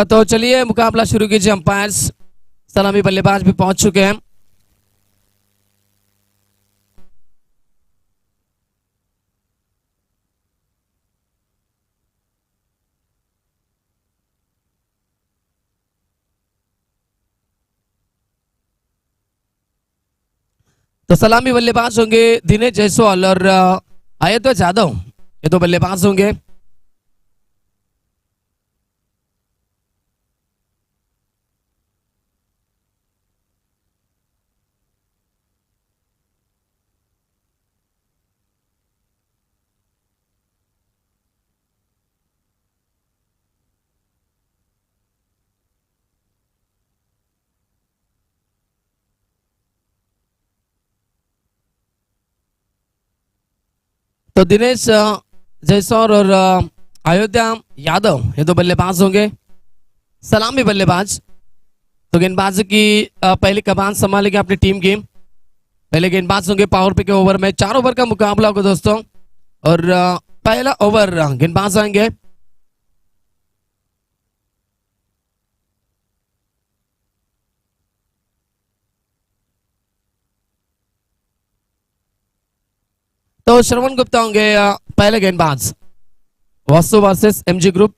तो चलिए मुकाबला शुरू कीजिए। अंपायर्स सलामी बल्लेबाज भी पहुंच चुके हैं। तो सलामी बल्लेबाज होंगे दिनेश जायसवाल और आयत जादव, ये दो बल्लेबाज होंगे। तो दिनेश जायसवाल और अयोध्या यादव, ये दो बल्लेबाज होंगे, सलामी बल्लेबाज। तो गेंदबाजी की पहली कमान संभालेगी अपनी टीम की। पहले गेंदबाज होंगे पावर प्ले के ओवर में। 4 ओवर का मुकाबला होगा दोस्तों, और पहला ओवर गेंदबाज आएंगे। तो श्रवण गुप्ता होंगे पहले गेंदबाज। वास्तु वर्सेस एमजी ग्रुप,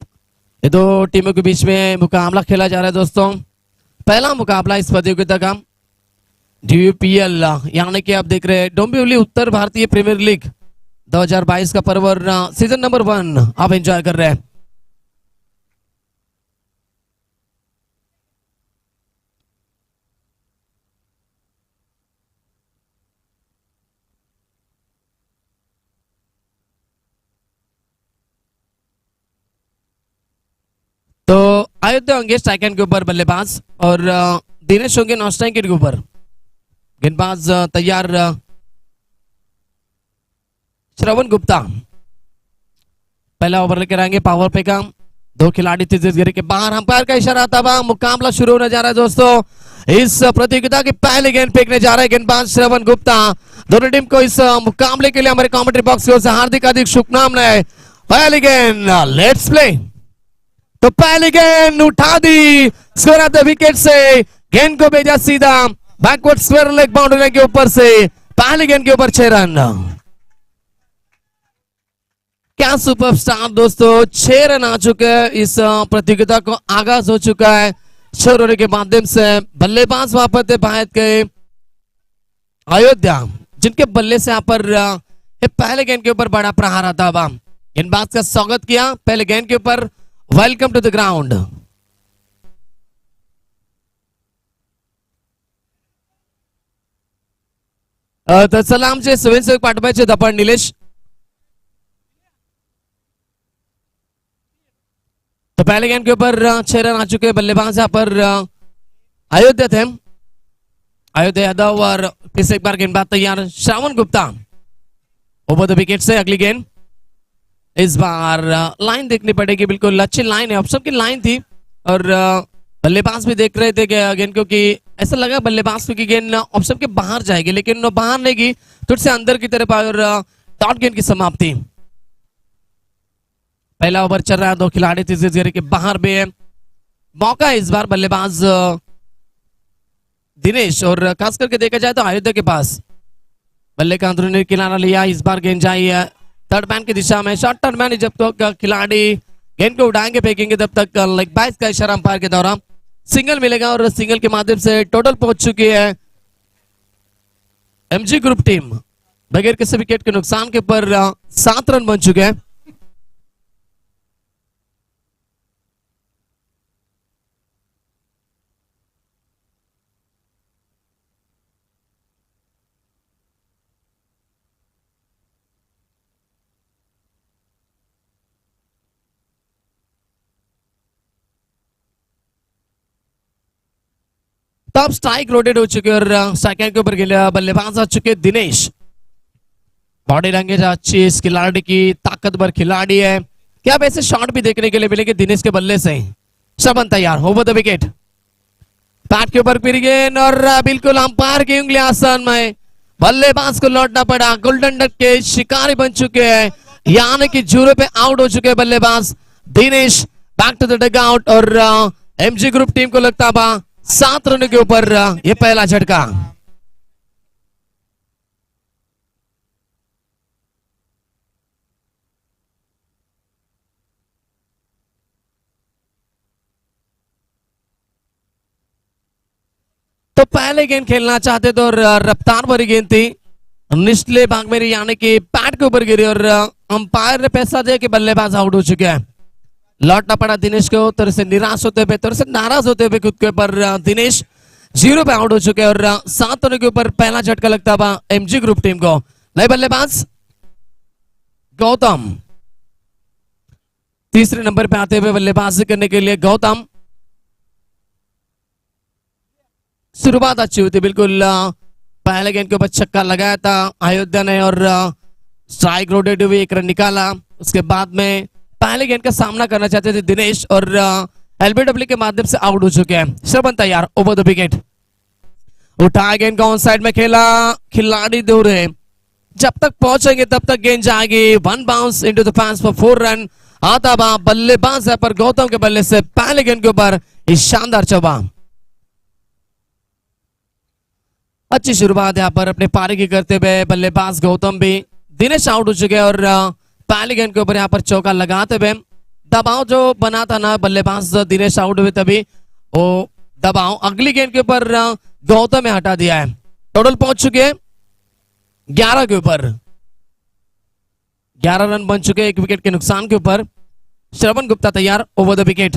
ये दो टीमों के बीच में मुकाबला खेला जा रहा है दोस्तों। पहला मुकाबला इस प्रतियोगिता का डीयूपीएल, यानी कि आप देख रहे हैं डोंबिवली उत्तर भारतीय प्रीमियर लीग 2022 का पर्व और सीजन नंबर 1 आप एंजॉय कर रहे हैं। तो अयोध्या होंगे स्ट्राइक एंड के ऊपर बल्लेबाज, और दिनेश होंगे नॉन स्ट्राइक के ऊपर। गेंदबाज तैयार श्रवण गुप्ता पहला ओवर लेकर आएंगे पावर पे का। 2 खिलाड़ी थे जिस घेरे के बाहर, अंपायर का इशारा था। मुकाबला शुरू होने जा रहा है दोस्तों। इस प्रतियोगिता की पहले गेंद फेंकने जा रहा है गेंदबाज श्रवण गुप्ता। दोनों टीम को इस मुकाबले के लिए हमारे कमेंट्री बॉक्स की ओर से हार्दिक शुभकामनाएं। पहली गेंद, लेट्स प्ले। तो पहली गेंद उठा दी स्क्वायर ऑफ द विकेट से, गेंद को भेजा सीधा बैकवर्ड स्क्वायर लेग बाउंड्री के ऊपर से। पहली गेंद के ऊपर 6 रन। क्या सुपरस्टार दोस्तों, 6 रन आ चुके हैं। इस प्रतियोगिता को आगाज हो चुका है 6 रनों के माध्यम से। बल्लेबाज वहां पर थे भारत के अयोध्या, जिनके बल्ले से यहाँ पर पहले गेंद के ऊपर बड़ा प्रहार आता हुआ। गेंदबाज का स्वागत किया पहले गेंद के ऊपर। Welcome to the ground. तर चला आमचे स्वयंसेवक पाठवायचे दपण निलेश। तो पहले गेंद के ऊपर 6 रन आ चुके हैं। बल्लेबाज यहाँ पर अयोध्या थे, अयोध्या यादव, और फिर से एक बार गेंदबाज तैयार Shravan Gupta over the wicket से। अगली गेंद, इस बार लाइन देखनी पड़ेगी, बिल्कुल अच्छी लाइन है, ऑप्शन की लाइन थी। और बल्लेबाज भी देख रहे थे कि गेंद, क्योंकि ऐसा लगा बल्लेबाज को कि गेंद ऑप्शन के बाहर जाएगी, लेकिन वो बाहर नहीं गई, थोड़ी से अंदर की तरफ आई और डॉट गेंद की समाप्ति। पहला ओवर चल रहा है, 2 खिलाड़ी तीसरे घेरे के बाहर भी है। मौका है इस बार बल्लेबाज दिनेश, और खास करके देखा जाए तो अयोध्या के पास। बल्ले का अंदरूनी किनारा लिया, इस बार गेंद जाई है थर्ड मैन की दिशा में। शॉर्ट टर्न मैन, जब तक खिलाड़ी गेंद को उड़ाएंगे फेंकेंगे तब तक लेग बाइस का इशारा अंपायर के द्वारा सिंगल मिलेगा, और सिंगल के माध्यम से टोटल पहुंच चुकी है एमजी ग्रुप टीम बगैर किसी विकेट के नुकसान के ऊपर 7 रन बन चुके हैं। तब स्ट्राइक रोटेट हो चुके और स्ट्राइक के ऊपर बल्लेबाज आ चुके दिनेश। बॉडी लैंग्वेज अच्छी इस खिलाड़ी की, ताकतवर खिलाड़ी है। क्या वैसे शॉट भी देखने के लिए मिलेंगे दिनेश के बल्ले से। शबन तैयार, ओवर द विकेट, बैट के ऊपर फिर गेंद और बिल्कुल अंपायर की उंगली आसान में बल्लेबाज को लौटना पड़ा। गोल्डन डक के शिकारी बन चुके हैं, यानी कि 0 पे आउट हो चुके हैं बल्लेबाज Dinesh. Back to the dugout और एमजी ग्रुप टीम को लगता बा 7 रनों के ऊपर ये पहला झटका। तो पहले गेंद खेलना चाहते तो रफ्तार भरी गेंद थी, निचले भाग में यानी कि पैड के ऊपर गिरी और अंपायर ने फैसला दिया कि बल्लेबाज आउट हो चुके हैं। लौटना पड़ा दिनेश को, थोड़े से निराश होते हुए, थोड़े से नाराज होते हुए खुद के ऊपर दिनेश 0 पे आउट हो चुके हैं और 7 रनों के ऊपर पहला झटका लगता हुआ एमजी ग्रुप टीम को। नए बल्लेबाज गौतम तीसरे नंबर पे आते हुए बल्लेबाजी करने के लिए। गौतम शुरुआत अच्छी हुई थी, बिल्कुल पहले गेंद के ऊपर छक्का लगाया था अयोध्या ने और स्ट्राइक रोटेट हुई, एक रन निकाला। उसके बाद में पहले गेंद का सामना करना चाहते थे दिनेश और एलबीडब्ल्यू के माध्यम से आउट हो चुके हैं। श्रवण तैयार, ओवर द विकेट, उठाया गेंद का ऑन साइड में खेला, खिलाड़ी दूर है, जब तक पहुंचेंगे तब तक गेंद जाएगी। 1 bounce into the fans for 4 run. आता बा बल्लेबाज है पर गौतम के बल्ले से पहले गेंद के ऊपर शानदार चौका। अच्छी शुरुआत यहाँ पर अपने पारी की करते हुए बल्लेबाज गौतम भी। दिनेश आउट हो चुके हैं और पहले गेंद के ऊपर यहाँ पर चौका लगाते हुए दबाव जो बना था ना, बल्लेबाज दिनेश आउट हुए तभी वो दबाव अगली गेंद के ऊपर गौतम ने हटा दिया है। टोटल पहुंच चुके हैं 11 के ऊपर, 11 रन बन चुके हैं 1 विकेट के नुकसान के ऊपर। श्रवण गुप्ता तैयार, ओवर द विकेट,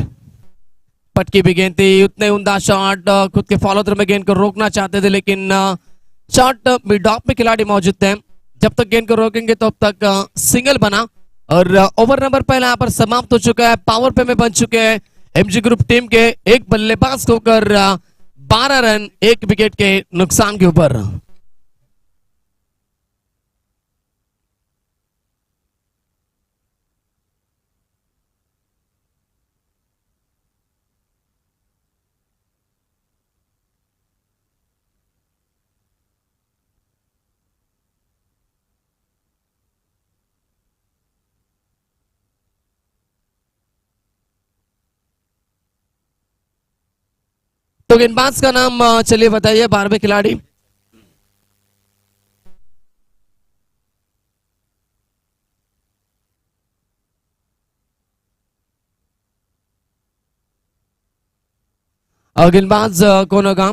पटकी भी गेंद थी, उतने उमदा शॉट, खुद के फॉलो थ्रू में गेंद को रोकना चाहते थे लेकिन शॉट मिड ऑफ में खिलाड़ी मौजूद थे, जब तक गेंद को रोकेंगे तब तक सिंगल बना और ओवर नंबर पहला यहाँ पर समाप्त हो चुका है। पावर पे में बन चुके हैं एमजी ग्रुप टीम के एक बल्लेबाज को कर 12 रन 1 विकेट के नुकसान के ऊपर। तो गेंदबाज का नाम चलिए बताइए, 12वें खिलाड़ी। गेंदबाज कौन होगा?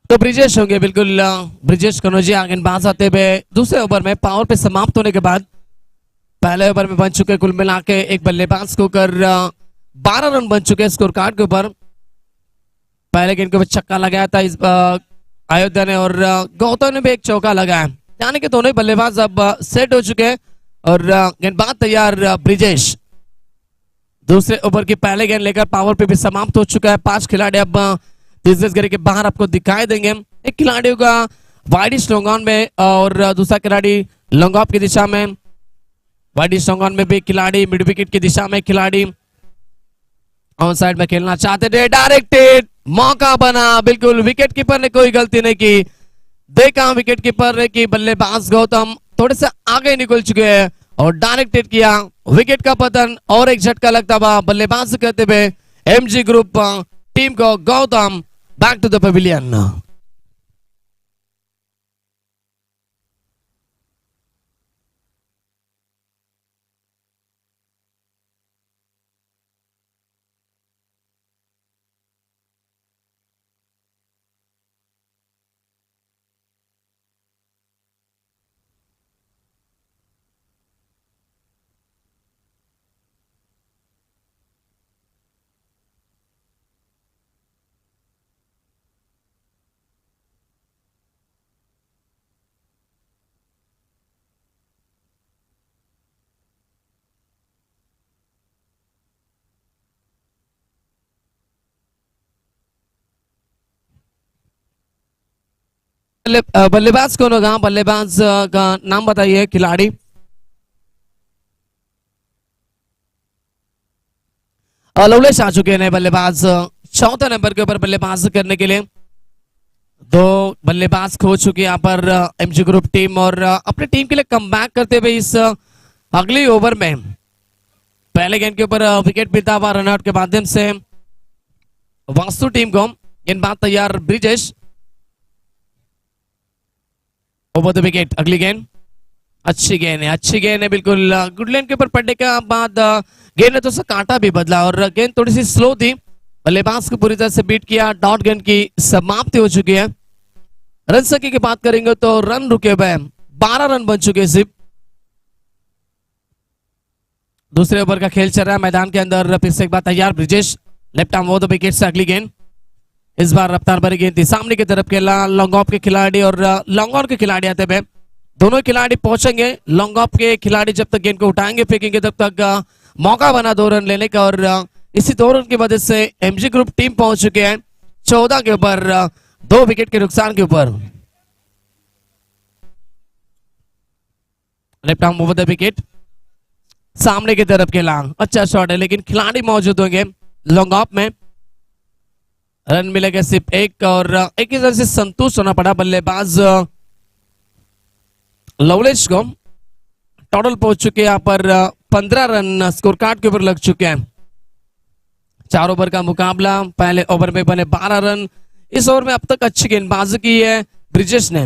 तो ब्रिजेश होंगे, बिल्कुल ब्रिजेश कनौजिया गेंदबाज आते हुए दूसरे ओवर में पावर पे समाप्त होने के बाद पहले ओवर में बन चुके कुल मिला के एक बल्लेबाज को कर 12 रन बन चुके स्कोर कार्ड के ऊपर। पहले गेंद के ऊपर छक्का लगाया था इस अयोध्या ने और गौतम ने भी एक चौका लगाया, यानी कि दोनों ही बल्लेबाज अब सेट हो चुके हैं और गेंदबाज तैयार ब्रिजेश। दूसरे ओवर की पहले गेंद लेकर पावर पे भी समाप्त हो चुका है। 5 खिलाड़ी अब बिजनेस घेरे के बाहर आपको दिखाई देंगे। एक खिलाड़ी होगा वाइडिश लॉन्ग ऑन में और दूसरा खिलाड़ी लॉन्ग ऑफ की दिशा में। वाइडिश लॉन्ग ऑन में भी खिलाड़ी मिड विकेट की दिशा में, खिलाड़ी ऑन साइड में खेलना चाहते थे, डायरेक्टेड मौका बना, बिल्कुल विकेट कीपर ने कोई गलती नहीं की। देखा विकेट कीपर ने कि बल्लेबाज गौतम थोड़े से आगे निकल चुके हैं और डायरेक्टेड किया, विकेट का पतन और एक झटका लगता हुआ बल्लेबाज करते हुए एमजी ग्रुप टीम को Gautam back to the pavilion. बल्लेबाज कौन होगा? बल्लेबाज का नाम बताइए खिलाड़ी। लवलेश आ चुके हैं बल्लेबाज चौथे नंबर के ऊपर बल्लेबाज करने के लिए। दो बल्लेबाज खो चुके यहाँ पर एमजी ग्रुप टीम, और अपनी टीम के लिए कमबैक करते हुए इस अगले ओवर में पहले गेंद के ऊपर विकेट मिलता हुआ रनआउट के माध्यम से वास्तु टीम को। गेंदबाज तैयार ब्रिजेश, ओवर द विकेट। अगली गेंद अच्छी गेंद है, अच्छी गेंद है, बिल्कुल गुड लेन के ऊपर पड़ने के बाद गेंद ने तो उसका कांटा भी बदला और गेंद थोड़ी सी स्लो थी, बल्लेबाज को पूरी तरह से बीट किया। डॉट गेंद की समाप्ति हो चुकी है। रन संख्या की बात करेंगे तो रन रुके हुए 12 रन बन चुके हैं सिर्फ। दूसरे ओवर का खेल चल रहा है मैदान के अंदर। फिर से एक बार तैयार Brijesh, left arm over the wicket से अगली गेंद। इस बार रफ्तार भरी गेंद थी, सामने की तरफ खेला लॉन्ग ऑफ के खिलाड़ी और लॉन्ग ऑन के खिलाड़ी आते हुए। दोनों खिलाड़ी पहुंचेंगे। लॉन्ग ऑफ के खिलाड़ी जब तक गेंद को उठाएंगे फेंकेंगे तब तक मौका बना 2 रन लेने का, और इसी 2 रन की वजह से एमजी ग्रुप टीम पहुंच चुके हैं 14 के ऊपर 2 विकेट के नुकसान के ऊपर। Left arm over the wicket, सामने की तरफ खेला, अच्छा शॉट है लेकिन खिलाड़ी मौजूद होंगे लॉन्ग ऑफ में। रन मिलेगा सिर्फ 1 और एक ही तरह से संतुष्ट होना पड़ा बल्लेबाज लवलेश को। टोटल पहुंच चुके यहाँ पर 15 रन स्कोर कार्ड के ऊपर लग चुके हैं। 4 ओवर का मुकाबला, पहले ओवर में बने 12 रन। इस ओवर में अब तक अच्छी गेंदबाजी की है ब्रिजेश ने।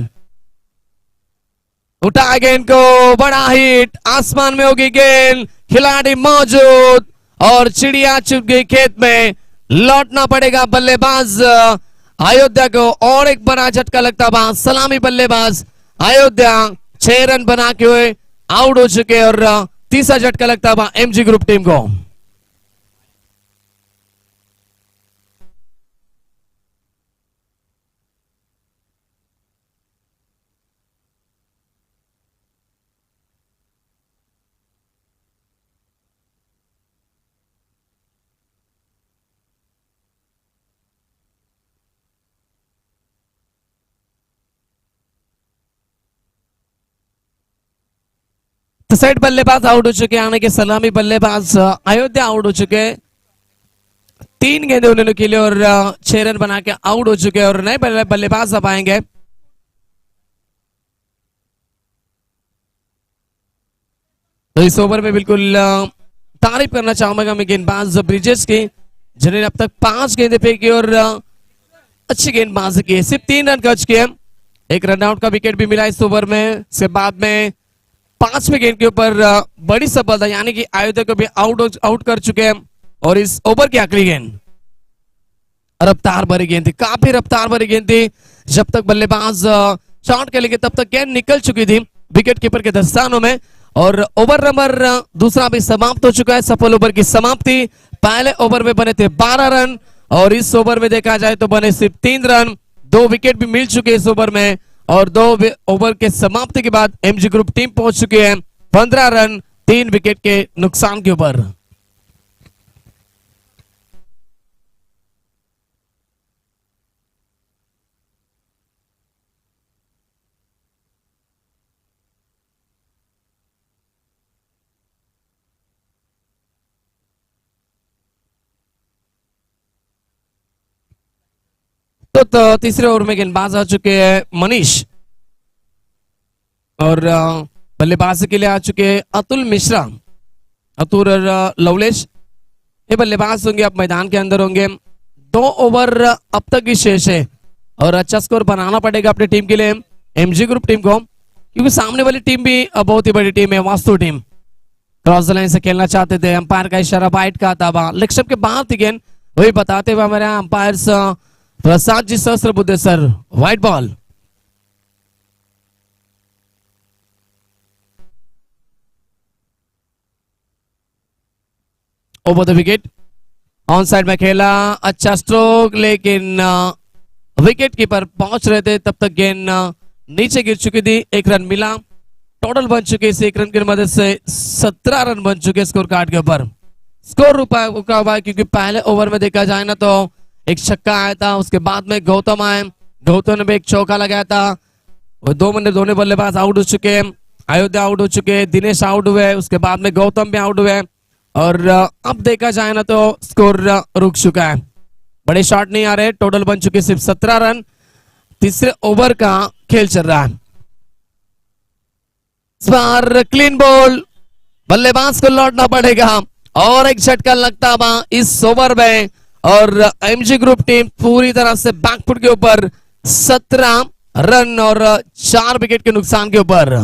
उठा गेंद को, बड़ा हिट, आसमान में होगी गेंद, खिलाड़ी मौजूद और चिड़िया चुप गई खेत में। लौटना पड़ेगा बल्लेबाज अयोध्या को, और एक बड़ा झटका लगता हुआ सलामी बल्लेबाज अयोध्या 6 रन बना के हुए आउट हो चुके और तीसरा झटका लगता हुआ एमजी ग्रुप टीम को। साइड बल्लेबाज आउट हो चुके, आने के सलामी बल्लेबाज अयोध्या आउट हो चुके। 3 गेंदें उन्होंने खेले और 6 रन बना के आउट हो चुके और नए बल्लेबाज अब आएंगे। तो इस ओवर में बिल्कुल तारीफ करना चाहूंगा मैं गेंदबाज ब्रिजेश की, जिन्होंने अब तक 5 गेंदें फेंकी और अच्छी गेंदबाजी की। सिर्फ 3 रन खर्च किए, एक रन आउट का विकेट भी मिला इस ओवर में। इसके बाद में 5वें गेंद के ऊपर बड़ी सफलता, यानी कि अयोध्या को भी आउट कर चुके हैं। और इस ओवर की आखिरी गेंद रफ्तार भरी गेंद थी, काफी रफ्तार भरी गेंद थी। जब तक बल्लेबाज शॉट खेलेंगे तब तक गेंद निकल चुकी थी विकेट कीपर के दस्तानों में। और ओवर नंबर दूसरा भी समाप्त हो चुका है। सफल ओवर की समाप्ति। पहले ओवर में बने थे 12 रन और इस ओवर में देखा जाए तो बने सिर्फ 3 रन। 2 विकेट भी मिल चुके इस ओवर में और 2 ओवर के समाप्ति के बाद एमजी ग्रुप टीम पहुंच चुके हैं 15 रन 3 विकेट के नुकसान के ऊपर। तो तीसरे ओवर में गेंदबाज आ चुके हैं मनीष और बल्लेबाजी के लिए आ चुके हैं अतुल मिश्रा। अतुल और लवलेश ये बल्लेबाज होंगे, अब मैदान के अंदर होंगे। 2 ओवर अब तक ही शेष है और अच्छा स्कोर बनाना पड़ेगा अपनी टीम के लिए, एमजी ग्रुप टीम को, क्योंकि सामने वाली टीम भी बहुत ही बड़ी टीम है। वास्तु टीम क्रॉस लाइन से खेलना चाहते थे, अंपायर का इशारा वाइड का था, लेग के बाहर थी गेंद, वही बताते हुए हमारे अंपायर प्रसाद जी सहस्त्र बुद्धे sir, white ball. Over the wicket, on side में खेला, अच्छा स्ट्रोक, लेकिन विकेट कीपर पहुंच रहे थे तब तक गेंद नीचे गिर चुकी थी। 1 रन मिला, टोटल बन चुके इस 1 रन की मदद से 17 रन बन चुके स्कोर कार्ड के ऊपर। स्कोर रुका हुआ क्योंकि पहले ओवर में देखा जाए ना तो एक छक्का आया था, उसके बाद में गौतम आए, गौतम ने भी एक चौका लगाया था। वो 2 दोनों बल्लेबाज आउट हो चुके हैं, अयोध्या आउट हो चुके हैं, दिनेश आउट हुए, उसके बाद में गौतम भी आउट हुए और अब देखा जाए ना तो स्कोर रुक चुका है। बड़े शॉट नहीं आ रहे, टोटल बन चुके सिर्फ 17 रन। तीसरे ओवर का खेल चल रहा है। इस बार क्लीन बॉल, बल्लेबाज को लौटना पड़ेगा और एक झटका लगता हुआ इस ओवर में और एमजी ग्रुप टीम पूरी तरह से बैकफुट के ऊपर 17 रन और 4 विकेट के नुकसान के ऊपर।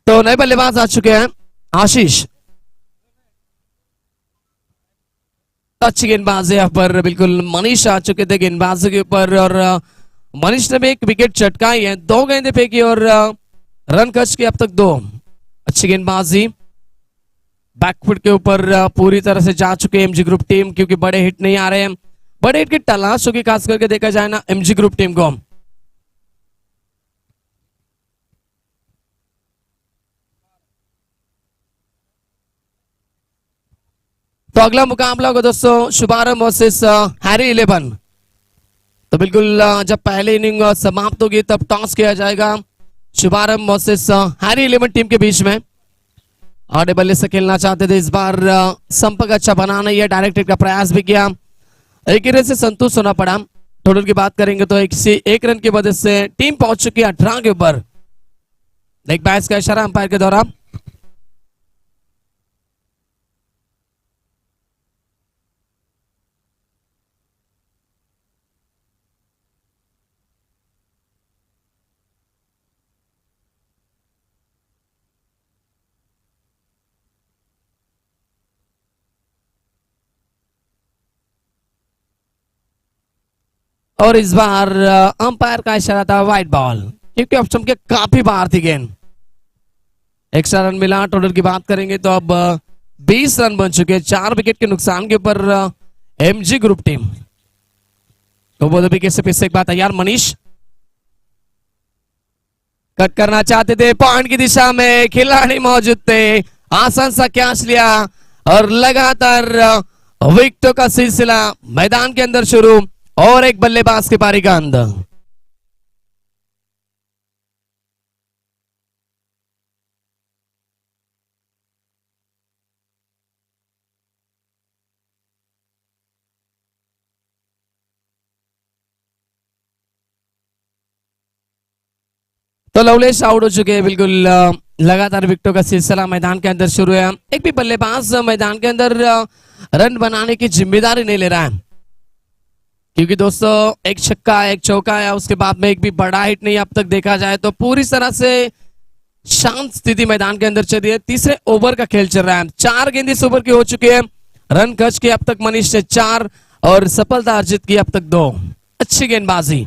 तो नए बल्लेबाज आ चुके हैं। आशीष, अच्छी गेंदबाज है यहाँ पर, बिल्कुल मनीष आ चुके थे गेंदबाजी के ऊपर और मनीष ने भी एक विकेट चटकाई है, 2 गेंदे फेंकी और रन खर्च के अब तक 2। अच्छी गेंदबाजी, बैकफुट के ऊपर पूरी तरह से जा चुके एमजी ग्रुप टीम, क्योंकि बड़े हिट नहीं आ रहे हैं। बड़े हिट की तलाश होगी खास करके देखा जाए ना एमजी ग्रुप टीम को। तो अगला मुकाबला होगा दोस्तों शुभारंभ वर्सेस हैरी 11। तो बिल्कुल जब पहले इनिंग समाप्त होगी तब टॉस किया जाएगा शुभारंभ वर्सेस हैरी 11 टीम के बीच में। आड़े बल्ले से खेलना चाहते थे, इस बार संपर्क अच्छा बना नहीं है, डायरेक्ट हिट का प्रयास भी किया, एक ही रन से संतुष्ट होना पड़ा। टोटल की बात करेंगे तो एक रन की वजह से टीम पहुंच चुकी है 18 के ऊपर। एक बैट्स का इशारा अंपायर के द्वारा। और इस बार अंपायर का इशारा था वाइड बॉल, क्योंकि ऑप्शन के काफी बाहर थी गेंद। एक्स्ट्रा रन मिला। टोटल की बात करेंगे तो अब 20 रन बन चुके हैं, 4 विकेट के नुकसान के ऊपर एमजी ग्रुप टीम। तो बोलो भी कैसे पीछे एक बात तैयार। मनीष कट करना चाहते थे, पॉइंट की दिशा में खिलाड़ी मौजूद थे, आसान सा कैच लिया और लगातार विकेटों का सिलसिला मैदान के अंदर शुरू और एक बल्लेबाज की पारी का अंदर। तो लवलेश आउट हो चुके हैं। बिल्कुल लगातार विकेटों का सिलसिला मैदान के अंदर शुरू है। एक भी बल्लेबाज मैदान के अंदर रन बनाने की जिम्मेदारी नहीं ले रहा है, क्योंकि दोस्तों एक छक्का एक चौका है, उसके बाद में एक भी बड़ा हिट नहीं अब तक देखा जाए तो पूरी तरह से शांत स्थिति मैदान के अंदर चली है। तीसरे ओवर का खेल चल रहा है, 4 गेंद इस ओवर की हो चुकी है। रन खर्च किए अब तक मनीष ने 4 और सफलता अर्जित की अब तक 2। अच्छी गेंदबाजी।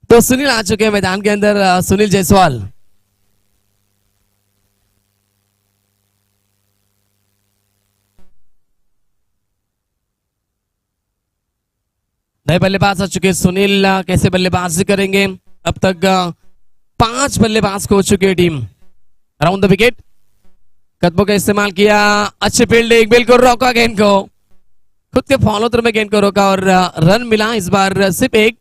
तो सुनील आ चुके हैं मैदान के अंदर, सुनील जायसवाल। नए बल्लेबाज आ चुके हैं सुनील, कैसे बल्लेबाजी करेंगे। अब तक 5 बल्लेबाज को हो चुकी है टीम। अराउंड द विकेट कदमों का इस्तेमाल किया, अच्छी फील्डिंग, बिल्कुल रोका गेंद को, खुद के फॉलो थ्रू में गेंद को रोका और रन मिला इस बार सिर्फ 1।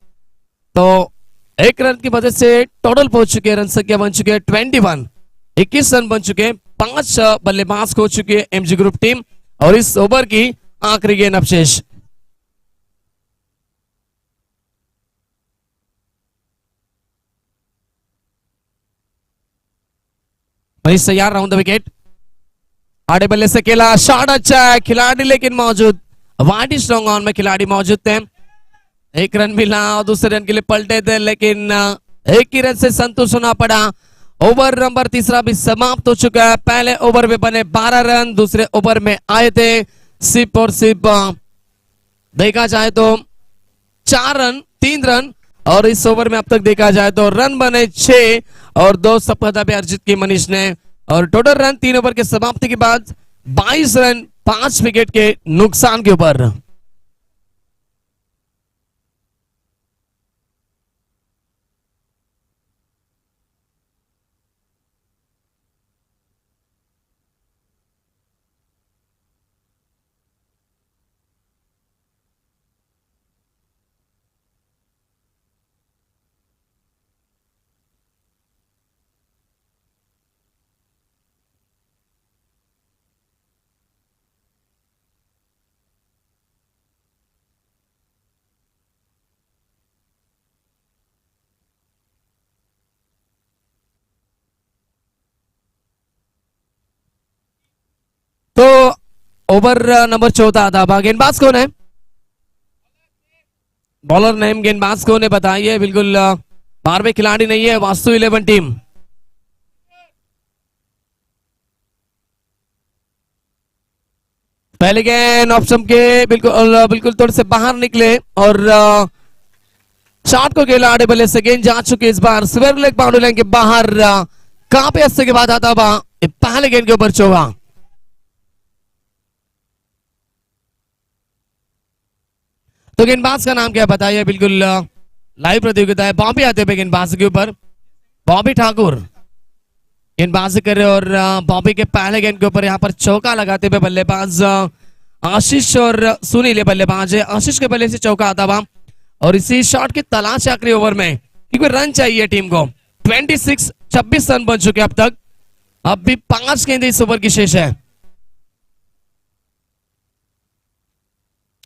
तो 1 रन की वजह से टोटल पहुंच चुके हैं, रन संख्या बन चुके हैं 21। 21 रन बन चुके हैं, 5 बल्लेबाज हो चुकी है एमजी ग्रुप टीम और इस ओवर की आखिरी गेंद अवशेष। मनीष तैयार, राउंड द विकेट। आड़े बल्ले से खेला, शॉट अच्छा है, खिलाड़ी लेकिन मौजूद, वाइड स्ट्रॉन्ग ऑन में खिलाड़ी मौजूद थे। एक रन मिला और दूसरे रन के लिए पलटे थे, लेकिन एक ही रन से संतुष्ट होना पड़ा। ओवर नंबर तीसरा भी समाप्त हो चुका है। पहले ओवर में बने 12 रन, दूसरे ओवर में आए थे सिर्फ और सिर्फ देखा जाए तो 4 रन, 3 रन, और इस ओवर में अब तक देखा जाए तो रन बने 6 और 2 सफलता भी अर्जित की मनीष ने। और टोटल रन 3 ओवर के समाप्ति के बाद 22 रन 5 विकेट के नुकसान के ऊपर। तो ओवर नंबर 14 था। गेंदबाज कौन है? बॉलर नेम गेंदबाज कौन है बताइए। बिल्कुल 12वें खिलाड़ी नहीं है, वास्तु 11 टीम। पहले गेंद ऑप्शन के बिल्कुल बिल्कुल थोड़े से बाहर निकले और शॉट को खेला आड़े बल्ले से। गेंद जा चुकी इस bar square leg boundary line के बाहर। कहां पे अस्से के बाद आता हुआ पहले गेंद के ऊपर चौका। तो गेंदबाज का नाम क्या बताइए। बिल्कुल लाइव प्रतियोगिता है। बॉबी आते हुए गेंदबाज के ऊपर, बॉबी ठाकुर गेंदबाजी कर रहे और बॉबी के पहले गेंद के ऊपर यहाँ पर चौका लगाते हुए बल्लेबाज आशीष और सुनील बल्लेबाज है। आशीष के बल्ले से चौका आता हुआ और इसी शॉट की तलाश आखिरी ओवर में, क्योंकि रन चाहिए टीम को। 26 रन बन चुके अब तक। अब भी 5 गेंदें इस ओवर की शेष है।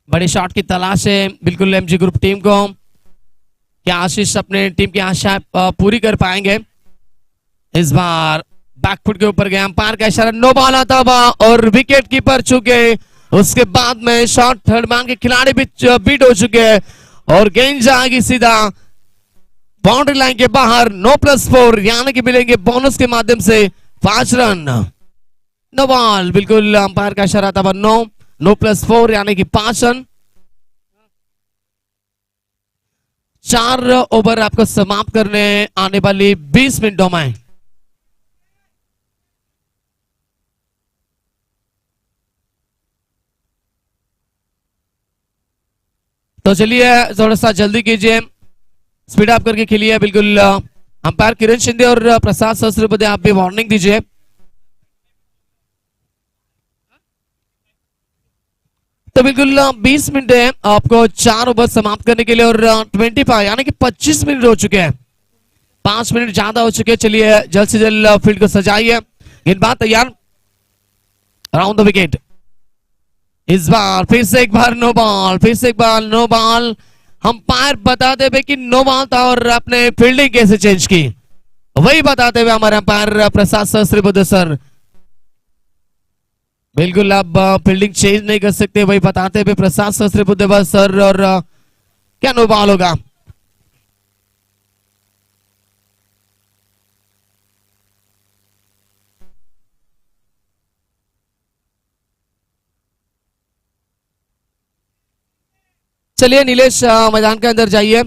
बड़ी शॉट की तलाश है बिल्कुल एमजी ग्रुप टीम को। क्या आशीष अपने टीम की आशा पूरी कर पाएंगे? इस बार बैकफुट के ऊपर गया, अंपायर का इशारा, नो बॉल आता हुआ और विकेट कीपर चुके। उसके बाद में शॉट थर्ड मैन के खिलाड़ी भी बीट हो चुके हैं और गेंद जाएगी सीधा बाउंड्री लाइन के बाहर। 9+4 यानी कि मिलेंगे बोनस के माध्यम से 5 रन। नो बॉल, बिल्कुल अंपायर का इशारा था। 9+4 यानी कि 5 रन। 4 ओवर आपको समाप्त करने आने वाली 20 मिनटों में। तो चलिए थोड़ा सा जल्दी कीजिए, स्पीड अप करके खेलिए। बिल्कुल अंपायर किरण शिंदे और प्रसाद सहस्त्रबुद्धे आप भी वार्निंग दीजिए। तो बिल्कुल 20 मिनट है आपको 4 ओवर समाप्त करने के लिए और 25 यानी कि 25 मिनट हो चुके हैं। 5 मिनट ज्यादा हो चुके हैं। चलिए जल्द से जल्द फील्ड को सजाइए। गेंदबाज तैयार, राउंड द विकेट। इस बार फिर से एक बार नो बॉल, फिर से एक बार नो बॉल। अंपायर बताते हुए कि नो बॉल था और अपने फील्डिंग कैसे चेंज की, वही बताते हुए हमारे अंपायर प्रसाद सहस्त्रबुद्धे सर। बिल्कुल आप फील्डिंग चेंज नहीं कर सकते, वही बताते हुए प्रसाद सहस्त्रबुद्धे सर। और क्या नो बॉल होगा? चलिए नीलेश मैदान के अंदर जाइए।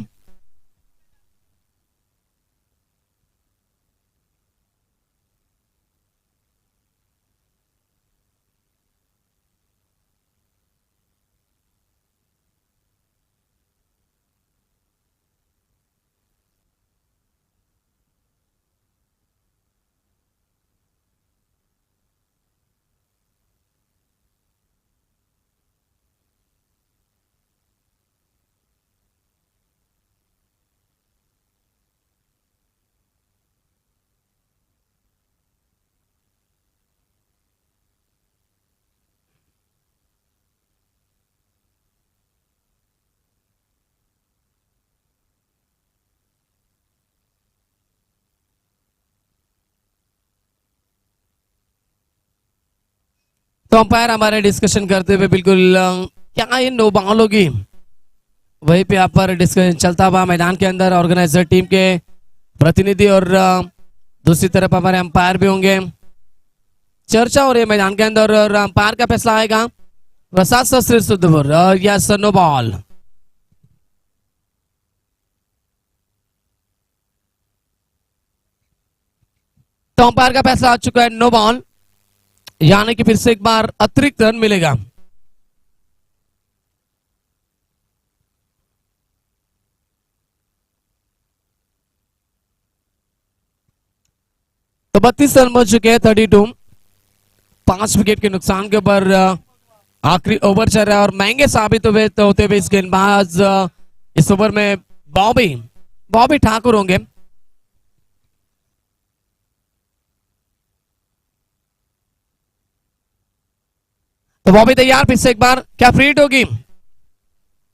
तो अंपायर हमारे डिस्कशन करते हुए बिल्कुल क्या ये नो बॉल होगी? वहीं पे यहाँ पर डिस्कशन चलता हुआ मैदान के अंदर ऑर्गेनाइजर टीम के प्रतिनिधि और दूसरी तरफ हमारे अंपायर भी होंगे। चर्चा हो रही है मैदान के अंदर और अंपायर का फैसला आएगा Prasad Shastri Sudpur. Yes no ball. तो अंपायर का फैसला आ चुका है नो बॉल, यानी कि फिर से एक बार अतिरिक्त रन मिलेगा। तो 32 रन हो चुके हैं 32। 5 विकेट के नुकसान के ऊपर आखिरी ओवर चल रहा है और महंगे साबित होते हुए इस गेंदबाज इस ओवर में बॉबी ठाकुर होंगे। तो बॉबी तैयार, फिर से एक बार क्या फ्री हिट होगी?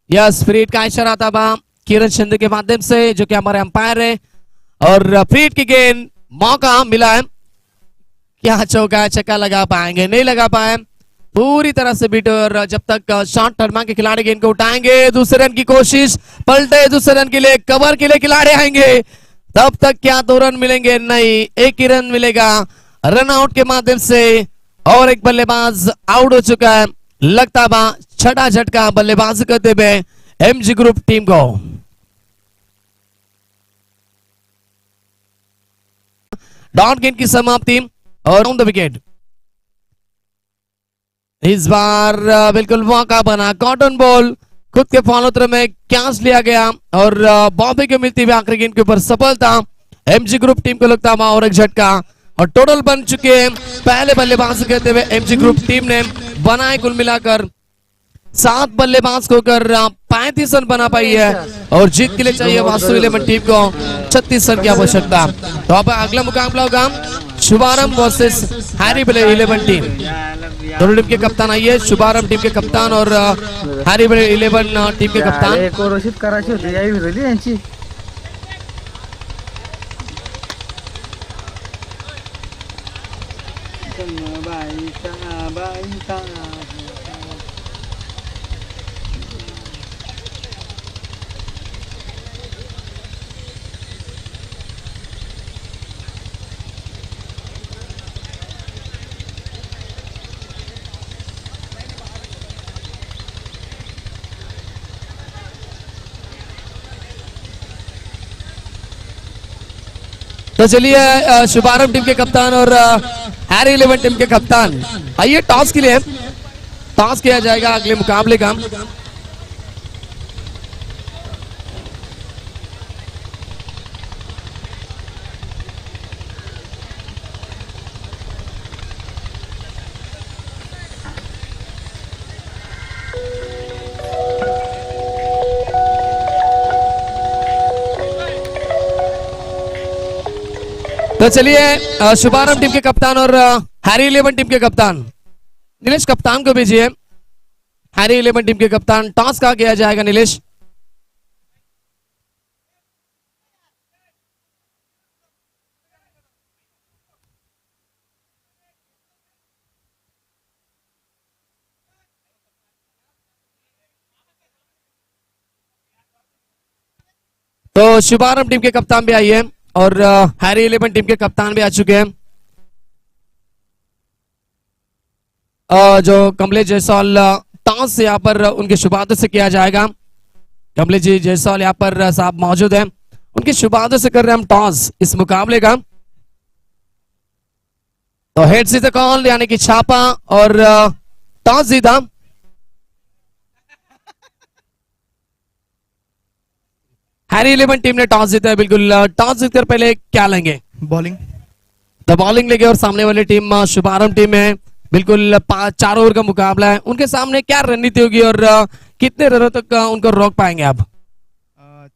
यस, फ्री हिट का इशारा था किरण चंद के माध्यम से जो कि हमारे अंपायर है और फ्री हिट की गेंद मौका मिला है। क्या चौका छक्का लगा पाएंगे? नहीं लगा पाए, पूरी तरह से बीट। और जब तक शॉर्ट टर्मा के खिलाड़ी गेंद को उठाएंगे, दूसरे रन की कोशिश, पलटे दूसरे रन के लिए, कवर के लिए खिलाड़ी आएंगे, तब तक क्या 2 रन मिलेंगे? नहीं, एक ही रन मिलेगा रन आउट के माध्यम से और एक बल्लेबाज आउट हो चुका है। लगता बा छठा झटका बल्लेबाजी करते हुए एमजी ग्रुप टीम को। डॉट गेंद की समाप्ति और ऑन द विकेट। इस बार बिल्कुल मौका बना, कॉटन बॉल खुद के फॉलोत्र में कैच लिया गया और बॉबी को मिलती हुई आखिरी गेंद के ऊपर सफलता एमजी ग्रुप टीम को। लगता है और एक झटका और टोटल बन चुके हैं पहले बल्लेबाज कहते हुए एमजी ग्रुप टीम ने बनाए कुल मिलाकर 7 बल्लेबाज को कर 35 रन बना पाई है और जीत के लिए चाहिए वास्तु 11 टीम को 36 रन की आवश्यकता। तो अब अगला मुकाबला होगा शुभारंभ वर्सेस हैरी 11 टीम। दोनों टीम के कप्तान आइए, शुभारंभ टीम के कप्तान और हैरी 11 टीम के कप्तान। करायची होती याही विरोधी यांची। तो चलिए शुभारंभ टीम के कप्तान और हैरी 11 टीम के कप्तान आइए, टॉस के लिए टॉस किया जाएगा अगले मुकाबले का। तो चलिए शुभारंभ टीम के कप्तान और हैरी 11 टीम के कप्तान नीलेश कप्तान को भेजिए। हैरी 11 टीम के कप्तान टॉस का किया जाएगा नीलेश। तो शुभारंभ टीम के कप्तान भी आइए और हैरी 11 टीम के कप्तान भी आ चुके हैं। जो कमलेश जायसवाल टॉस यहाँ पर उनके शुभारंभ से किया जाएगा। कमलेश जी जायसवाल यहाँ पर साहब मौजूद हैं, उनके शुभारंभ से कर रहे हैं हम टॉस इस मुकाबले का। तो हेड से कॉल यानी कि छापा और टॉस जीता। हैरी 11 टीम ने टॉस जीता है। बिल्कुल टॉस जीतकर पहले क्या लेंगे? बॉलिंग। तो बॉलिंग लेंगे और सामने वाली टीम शुभारंभ टीम है, बिल्कुल 4 ओवर का मुकाबला है। उनके सामने क्या रणनीति होगी और कितने रनों तक उनको रोक पाएंगे आप?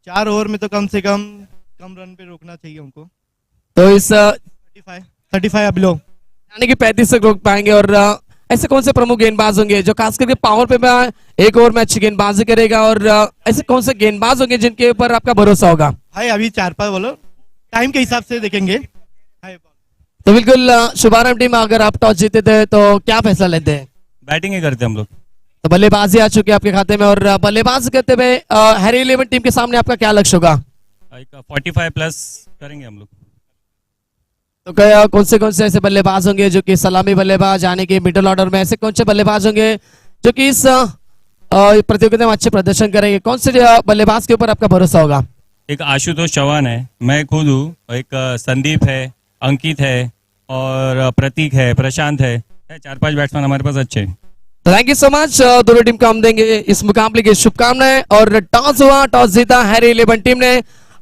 4 ओवर में तो कम से कम रन पे रोकना चाहिए उनको। तो इस 35 बिलो यानी कि 35 तक रोक पाएंगे। और ऐसे कौन से प्रमुख गेंदबाज होंगे जो खास करके पावर पे में एक ओवर में अच्छी गेंदबाजी करेगा और ऐसे कौन से गेंदबाज होंगे जिनके ऊपर आपका भरोसा होगा? भाई अभी 4-5 बोलो, टाइम के हिसाब से देखेंगे। तो बिल्कुल शुभारंभ टीम, अगर आप टॉस जीते थे तो क्या फैसला लेते हैं? बैटिंग ही करते हम लोग। तो बल्लेबाजी आ चुकी है आपके खाते में, और बल्लेबाज करते हुए हैरी 11 टीम के सामने आपका क्या लक्ष्य होगा? एक 45 प्लस करेंगे हम लोग। तो कौन से ऐसे बल्लेबाज होंगे जो कि सलामी बल्लेबाज, यानी कि मिडिल ऑर्डर में ऐसे कौन से बल्लेबाज होंगे जो कि इस प्रतियोगिता में अच्छे प्रदर्शन करेंगे? कौन से बल्लेबाज के ऊपर आपका भरोसा होगा? एक आशुतोष चौहान है, मैं खुद हूँ, एक संदीप है, अंकित है, और प्रतीक है, प्रशांत है, 4-5 बैट्समैन हमारे पास अच्छे हैं। Thank you so much. दोनों टीम को हम देंगे इस मुकाबले की शुभकामनाएं। और टॉस हुआ, टॉस जीता हैरी 11 टीम ने,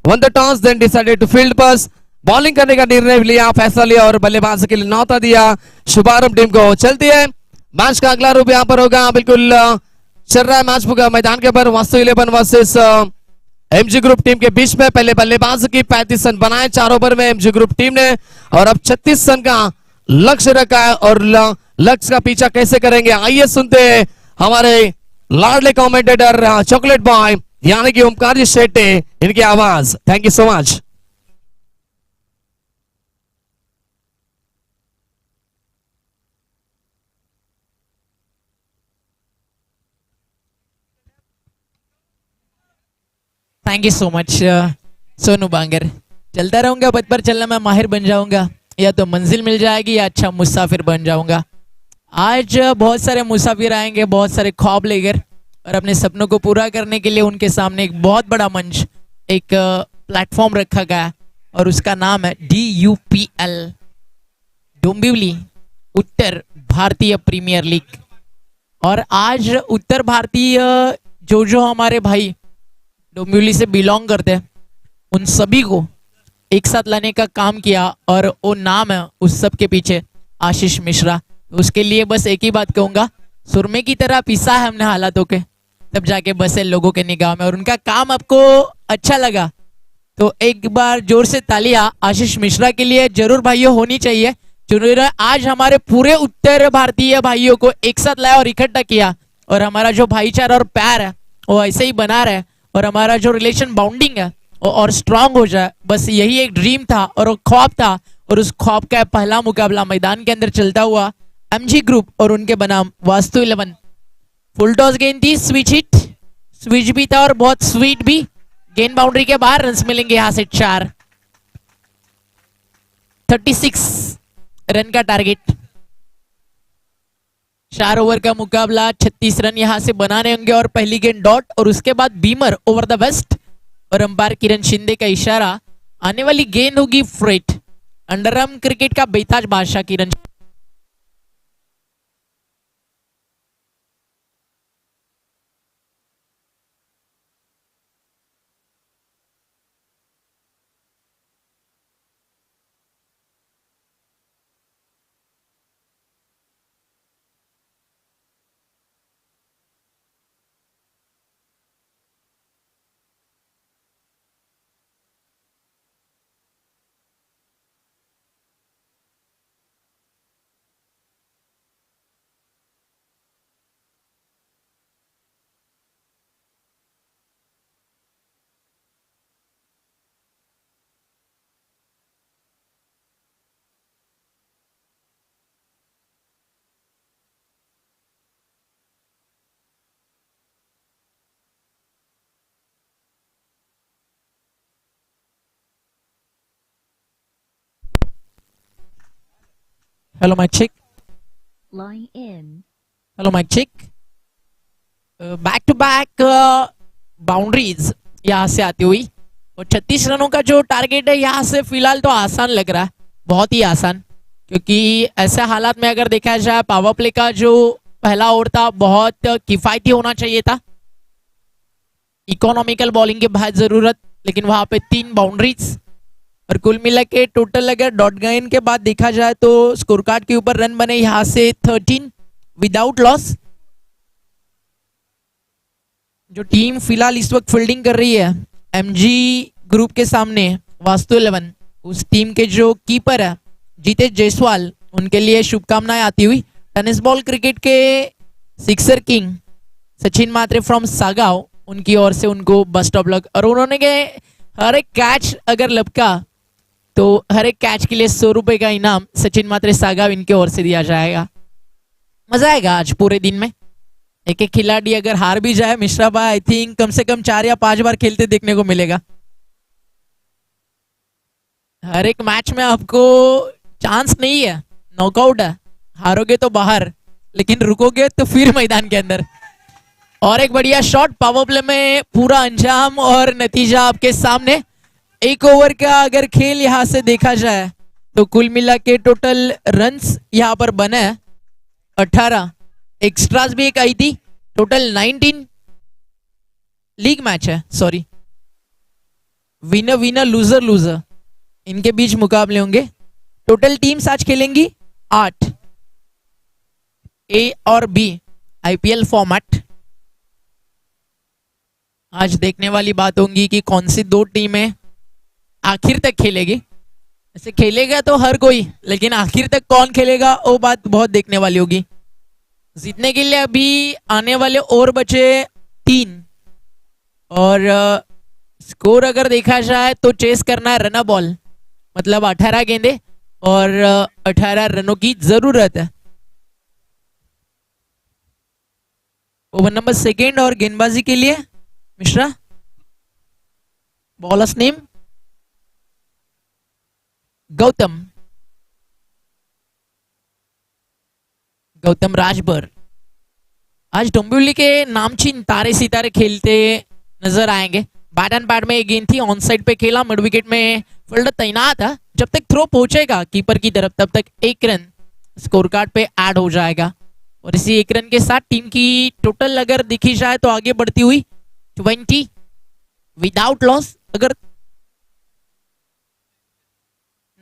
won the toss then decided to field पास, बॉलिंग करने का निर्णय लिया, फैसला लिया और बल्लेबाज के लिए न्यौता दिया। शुभारंभ टीम को चलती है। मैच का अगला रूप यहाँ पर होगा, बिल्कुल चल रहा है मैच पूरा मैदान के ऊपर। Vastu 11 versus MG group team के बीच में। पहले बल्लेबाज की 35 रन बनाए 4 ओवर में एमजी ग्रुप टीम ने, और अब 36 रन का लक्ष्य रखा है। और लक्ष्य का पीछा कैसे करेंगे, आइए सुनते हैं हमारे लाडले कमेंटेटर चॉकलेट बॉय यानी कि ओमकार जी शेट्टी, इनकी आवाज। Thank you so much. Thank you so much Sonu Bangar. चलता रहूंगा, पथ पर चलना मैं माहिर बन जाऊंगा, या तो मंजिल मिल जाएगी या अच्छा मुसाफिर बन जाऊंगा। आज बहुत सारे मुसाफिर आएंगे, बहुत सारे ख्वाब लेकर, और अपने सपनों को पूरा करने के लिए उनके सामने एक बहुत बड़ा मंच, एक प्लेटफॉर्म रखा गया, और उसका नाम है DUPL, डोंबिवली उत्तर भारतीय प्रीमियर लीग। और आज उत्तर भारतीय जो हमारे भाई डोंबिवली से बिलोंग करते हैं, उन सभी को एक साथ लाने का काम किया, और वो नाम है उस सब के पीछे आशीष मिश्रा। उसके लिए बस एक ही बात कहूंगा, सुरमे की तरह पिसा है हमने हालातों के, तब जाके बसे लोगों के निगाह में। और उनका काम आपको अच्छा लगा तो एक बार जोर से तालियां आशीष मिश्रा के लिए जरूर भाइयों होनी चाहिए, जिन्होंने आज हमारे पूरे उत्तर भारतीय भाइयों को एक साथ लाया और इकट्ठा किया। और हमारा जो भाईचारा और प्यार है वो ऐसे ही बना रहे, और हमारा जो रिलेशन बाउंडिंग है वो और स्ट्रांग हो जाए। बस यही एक ड्रीम था और वो ख्वाब था, और उस ख्वाब का पहला मुकाबला मैदान के अंदर चलता हुआ एमजी ग्रुप और उनके बनाम वास्तु 11। फुल टॉस गेंद थी, स्विच हिट, स्विच भी था और बहुत स्वीट भी। गेंद बाउंड्री के बाहर, रन मिलेंगे यहां से 4। 36 रन का टारगेट, 4 ओवर का मुकाबला, 36 रन यहां से बनाने होंगे। और पहली गेंद डॉट, और उसके बाद बीमर ओवर द वेस्ट, और अंपायर किरण शिंदे का इशारा। आने वाली गेंद होगी फ्रेट। अंडरआर्म क्रिकेट का बेताज बादशाह Kiran. Hello mike check, Line in. Hello mike check. Back to back boundaries यहाँ से आती हुई, और 36 रनों का जो टारगेट है यहाँ से फिलहाल तो आसान लग रहा है, बहुत ही आसान। क्योंकि ऐसे हालात में अगर देखा जाए, पावर प्ले का जो पहला ओवर था बहुत किफायती होना चाहिए था, इकोनॉमिकल बॉलिंग की बहुत जरूरत, लेकिन वहां पे 3 बाउंड्रीज। और कुल मिला के टोटल अगर डॉट गेंद के बाद देखा जाए तो स्कोर कार्ड के ऊपर रन बने यहां से 13 विदाउट लॉस। जो टीम फिलहाल इस वक्त फील्डिंग कर रही है एमजी ग्रुप के सामने वास्तु 11, उस टीम के जो कीपर है जीतेश जायसवाल, उनके लिए शुभकामनाएं आती हुई। टेनिस बॉल क्रिकेट के sixer king Sachin Matre from Sagaon, उनकी ओर से उनको बेस्ट ऑफ लक। और उन्होंने के हर एक कैच अगर लपका तो हर एक कैच के लिए 100 रुपए का इनाम सचिन मात्रे सागांव इनके ओर से दिया जाएगा। मजा आएगा आज पूरे दिन में। एक एक खिलाड़ी अगर हार भी जाए मिश्रा भाई, आई थिंक कम से कम 4 या 5 बार खेलते देखने को मिलेगा। हर एक मैच में आपको चांस नहीं है, नॉकआउट है, हारोगे तो बाहर, लेकिन रुकोगे तो फिर मैदान के अंदर। और एक बढ़िया शॉट, पावर प्ले में पूरा अंजाम और नतीजा आपके सामने। एक ओवर का अगर खेल यहां से देखा जाए तो कुल मिला के टोटल रन्स यहां पर बने 18, एक्स्ट्रास भी एक आई थी, टोटल 19। लीग मैच है, sorry, winner winner loser loser इनके बीच मुकाबले होंगे। टोटल टीम्स आज खेलेंगी 8, ए और बी आईपीएल फॉर्मेट। आज देखने वाली बात होगी कि कौन सी 2 टीमें आखिर तक खेलेगी। ऐसे खेलेगा तो हर कोई, लेकिन आखिर तक कौन खेलेगा वो बात बहुत देखने वाली होगी। जीतने के लिए अभी आने वाले ओवर बचे 3, और स्कोर अगर देखा जाए तो चेस करना है रन बॉल, मतलब 18 गेंदे और 18 रनों की जरूरत है। ओवर नंबर 2 और गेंदबाजी के लिए मिश्रा। Bowlers name Gautam, Gautam Rajbhar. आज डोंबिवली के नामचीन तारे सितारे खेलते नजर आएंगे। बैट एंड बैट में एक गेंद थी, ऑन साइड पे खेला, मिड विकेट में फील्डर तैनात है। जब तक थ्रो पहुंचेगा कीपर की तरफ तब तक 1 रन स्कोर कार्ड पे ऐड हो जाएगा। और इसी 1 रन के साथ टीम की टोटल अगर देखी जाए तो आगे बढ़ती हुई 20 विदाउट लॉस। अगर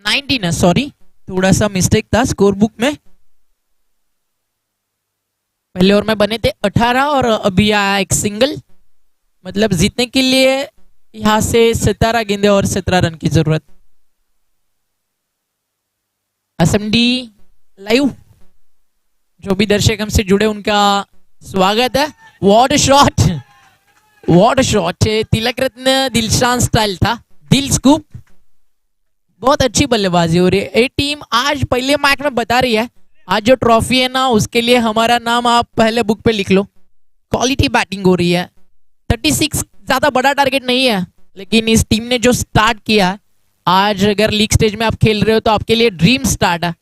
19 है, सॉरी थोड़ा सा मिस्टेक था स्कोर बुक में। पहले ओवर में बने थे 18 और अभी आया एक सिंगल, मतलब जीतने के लिए यहां से 17 गेंदे और 17 रन की जरूरत। एसएमडी लाइव जो भी दर्शक हमसे जुड़े उनका स्वागत है। What a shot, what a shot, Tilak Ratna Dilshan style था, दिल स्कूप। बहुत अच्छी बल्लेबाजी हो रही है। ये टीम आज पहले मैच में बता रही है आज जो ट्रॉफी है ना उसके लिए हमारा नाम आप पहले बुक पे लिख लो। क्वालिटी बैटिंग हो रही है। 36 ज्यादा बड़ा टारगेट नहीं है, लेकिन इस टीम ने जो स्टार्ट किया आज, अगर लीग स्टेज में आप खेल रहे हो तो आपके लिए ड्रीम स्टार्ट है।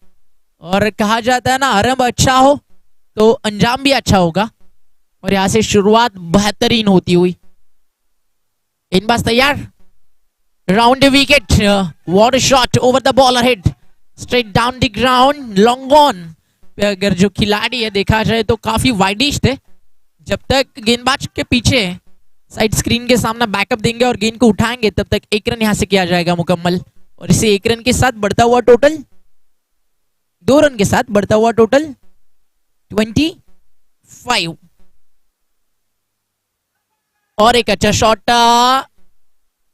और कहा जाता है ना आरंभ अच्छा हो तो अंजाम भी अच्छा होगा, और यहां से शुरुआत बेहतरीन होती हुई। गेंदबाज तैयार, round the wicket, what a shot over the bowler head, straight down the ground, long on. अगर जो खिलाड़ी है देखा जाए तो काफी वाइडिश थे। जब तक गेंदबाज के पीछे साइड स्क्रीन के सामने बैकअप देंगे और गेंद को उठाएंगे तब तक 1 रन यहां से किया जाएगा मुकम्मल। और इसे 1 रन के साथ बढ़ता हुआ टोटल, 2 रन के साथ बढ़ता हुआ टोटल 25। और एक अच्छा शॉट,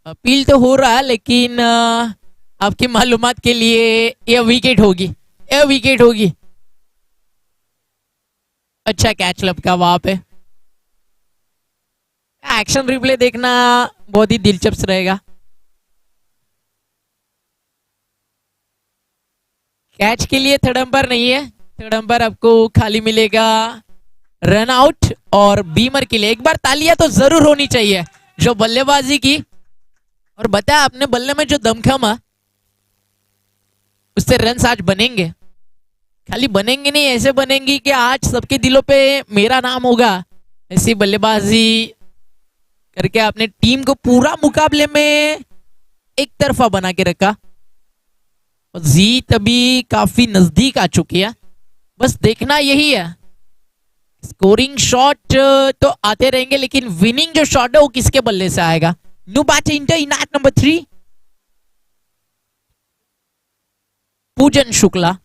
अपील तो हो रहा है लेकिन आपकी मालूमात के लिए यह विकेट होगी, यह विकेट होगी। अच्छा कैच लपका वहां पे। एक्शन रिप्ले देखना बहुत ही दिलचस्प रहेगा। कैच के लिए थर्ड अंपायर नहीं है, थर्ड अंपायर आपको खाली मिलेगा रन आउट। और बीमर के लिए एक बार तालियां तो जरूर होनी चाहिए जो बल्लेबाजी की, और बताया आपने बल्ले में जो दमखम है उससे रन आज बनेंगे। खाली बनेंगे नहीं, ऐसे बनेंगी कि आज सबके दिलों पे मेरा नाम होगा। ऐसी बल्लेबाजी करके आपने टीम को पूरा मुकाबले में एक तरफा बना के रखा। और जीत अभी काफी नजदीक आ चुकी है, बस देखना यही है। स्कोरिंग शॉट तो आते रहेंगे, लेकिन विनिंग जो शॉट है वो किसके बल्ले से आएगा। न्यू बैटर इंटर इन एट नंबर 3, पूजन शुक्ला।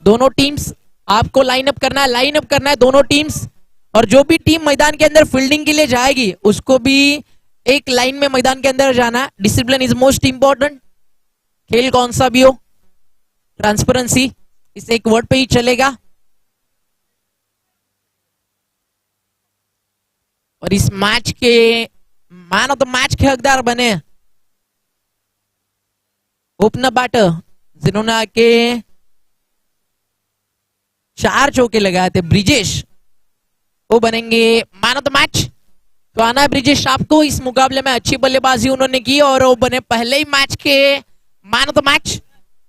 दोनों टीम्स आपको लाइन अप करना है दोनों टीम्स। और जो भी टीम मैदान के अंदर फील्डिंग के लिए जाएगी उसको भी एक लाइन में मैदान के अंदर जाना। Discipline is most important. खेल कौन सा भी हो, ट्रांसपेरेंसी इस एक वर्ड पे ही चलेगा। और इस मैच के मैन ऑफ द मैच के हकदार बने ओपनर बैटर जिन्होंने आके 4 चौके लगाए थे, ब्रिजेश, वो बनेंगे मैन ऑफ द मैच। तो आना ब्रिजेश आपको, इस मुकाबले में अच्छी बल्लेबाजी उन्होंने की और वो बने पहले ही मैच के मैन ऑफ द मैच।